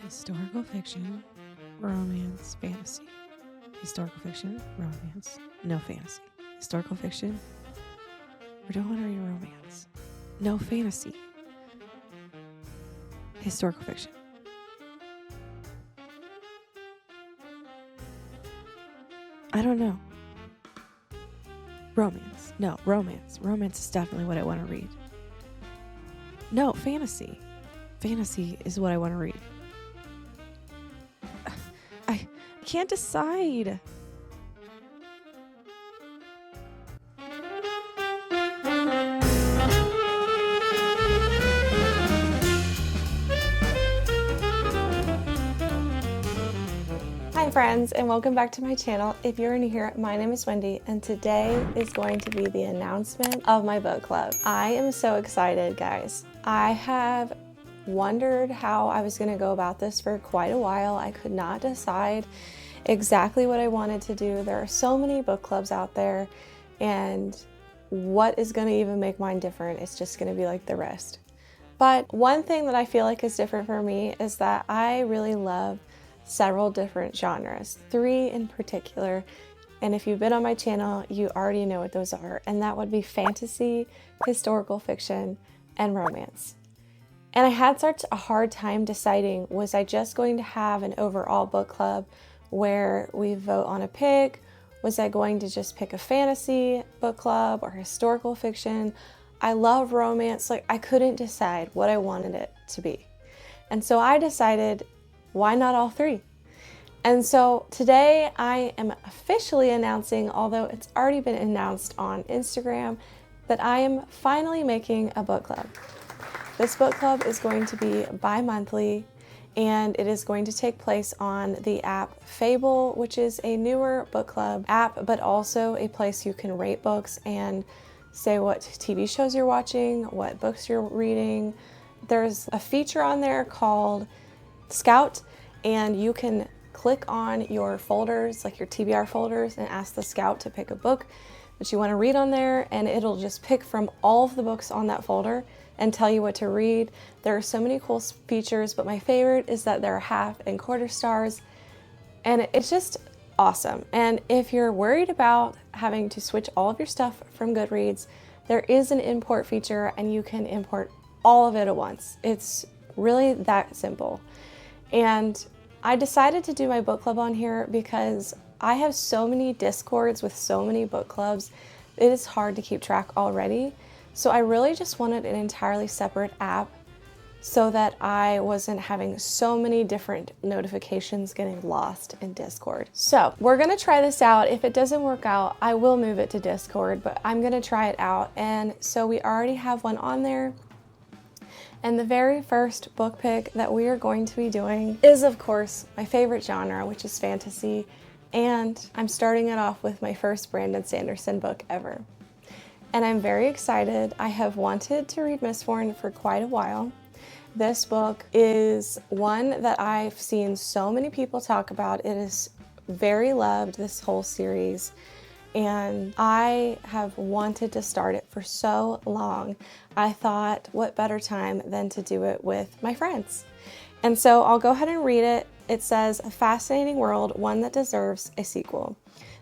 Historical fiction, romance, fantasy. Historical fiction, romance, no fantasy. Historical fiction, we don't want to read romance. No fantasy. Historical fiction. I don't know. Romance. No, romance. Romance is definitely what I want to read. No, fantasy. Fantasy is what I want to read. I can't decide. Hi friends, and welcome back to my channel. If you're new here, my name is Wendy, and today is going to be the announcement of my book club. I am so excited, guys. I have wondered how I was going to go about this for quite a while. I could not decide exactly what I wanted to do. There are so many book clubs out there, and what is going to even make mine different? It's just going to be like the rest. But one thing that I feel like is different for me is that I really love several different genres, 3 in particular. And if you've been on my channel, you already know what those are. And that would be fantasy, historical fiction, and romance. And I had such a hard time deciding, was I just going to have an overall book club where we vote on a pick? Was I going to just pick a fantasy book club or historical fiction? I love romance. Like, I couldn't decide what I wanted it to be. And so I decided, why not all 3? And so today I am officially announcing, although it's already been announced on Instagram, that I am finally making a book club. This book club is going to be bi-monthly, and it is going to take place on the app Fable, which is a newer book club app, but also a place you can rate books and say what TV shows you're watching, what books you're reading. There's a feature on there called Scout, and you can click on your folders, like your TBR folders, and ask the Scout to pick a book that you want to read on there, and it'll just pick from all of the books on that folder and tell you what to read. There are so many cool features, but my favorite is that there are half and quarter stars, and it's just awesome. And if you're worried about having to switch all of your stuff from Goodreads, there is an import feature, and you can import all of it at once. It's really that simple. And I decided to do my book club on here because I have so many Discords with so many book clubs. It is hard to keep track already. So I really just wanted an entirely separate app so that I wasn't having so many different notifications getting lost in Discord. So we're gonna try this out. If it doesn't work out, I will move it to Discord, but I'm gonna try it out. And so we already have one on there. And the very first book pick that we are going to be doing is, of course, my favorite genre, which is fantasy. And I'm starting it off with my first Brandon Sanderson book ever. And I'm very excited. I have wanted to read Mistborn for quite a while. This book is one that I've seen so many people talk about. It is very loved, this whole series. And I have wanted to start it for so long. I thought, what better time than to do it with my friends? And so I'll go ahead and read it. It says, a fascinating world, one that deserves a sequel.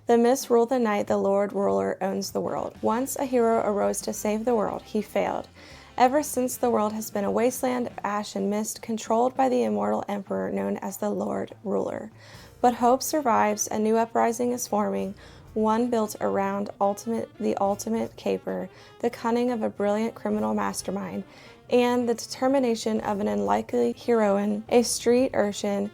The mists rule the night, the Lord Ruler owns the world. Once a hero arose to save the world, he failed. Ever since, the world has been a wasteland of ash and mist, controlled by the immortal emperor known as the Lord Ruler. But hope survives, a new uprising is forming, one built around the ultimate caper, the cunning of a brilliant criminal mastermind, and the determination of an unlikely heroine, a street urchin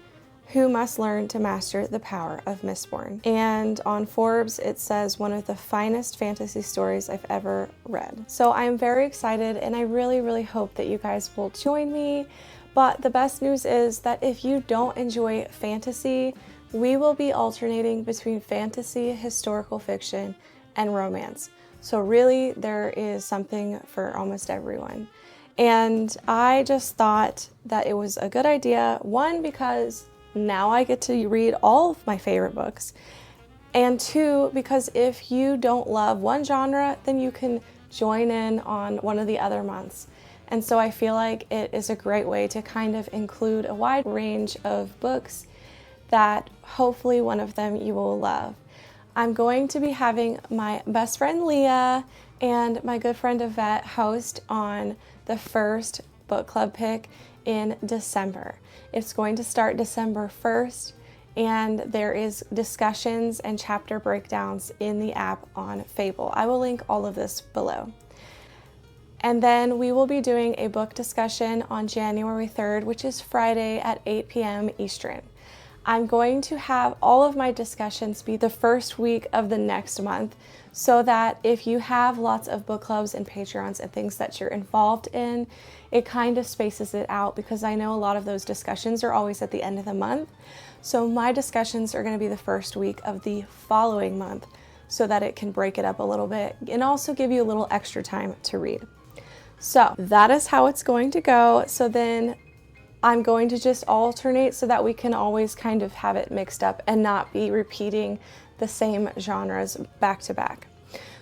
who must learn to master the power of Mistborn. And on Forbes, it says one of the finest fantasy stories I've ever read. So I'm very excited, and I really, really hope that you guys will join me. But the best news is that if you don't enjoy fantasy, we will be alternating between fantasy, historical fiction, and romance. So really, there is something for almost everyone. And I just thought that it was a good idea, one, because now I get to read all of my favorite books, and 2, because if you don't love one genre, then you can join in on one of the other months. And so I feel like it is a great way to kind of include a wide range of books that hopefully one of them you will love. I'm going to be having my best friend Leah and my good friend Yvette host on the first book club pick in December. It's going to start December 1st, and there is discussions and chapter breakdowns in the app on Fable. I will link all of this below. And then we will be doing a book discussion on January 3rd, which is Friday at 8 p.m. Eastern. I'm going to have all of my discussions be the first week of the next month, so that if you have lots of book clubs and Patreons and things that you're involved in, it kind of spaces it out, because I know a lot of those discussions are always at the end of the month. So my discussions are going to be the first week of the following month, so that it can break it up a little bit and also give you a little extra time to read. So that is how it's going to go. So then I'm going to just alternate so that we can always kind of have it mixed up and not be repeating the same genres back to back.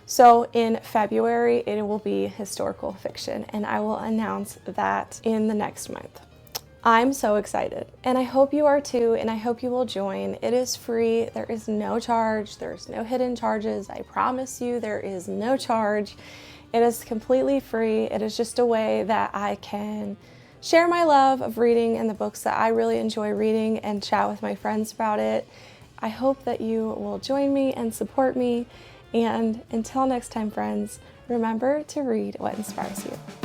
So in February, it will be historical fiction, and I will announce that in the next month. I'm so excited, and I hope you are too, and I hope you will join. It is free. There is no charge. There's no hidden charges. I promise you there is no charge. It is completely free. It is just a way that I can share my love of reading and the books that I really enjoy reading and chat with my friends about it. I hope that you will join me and support me. And until next time, friends, remember to read what inspires you.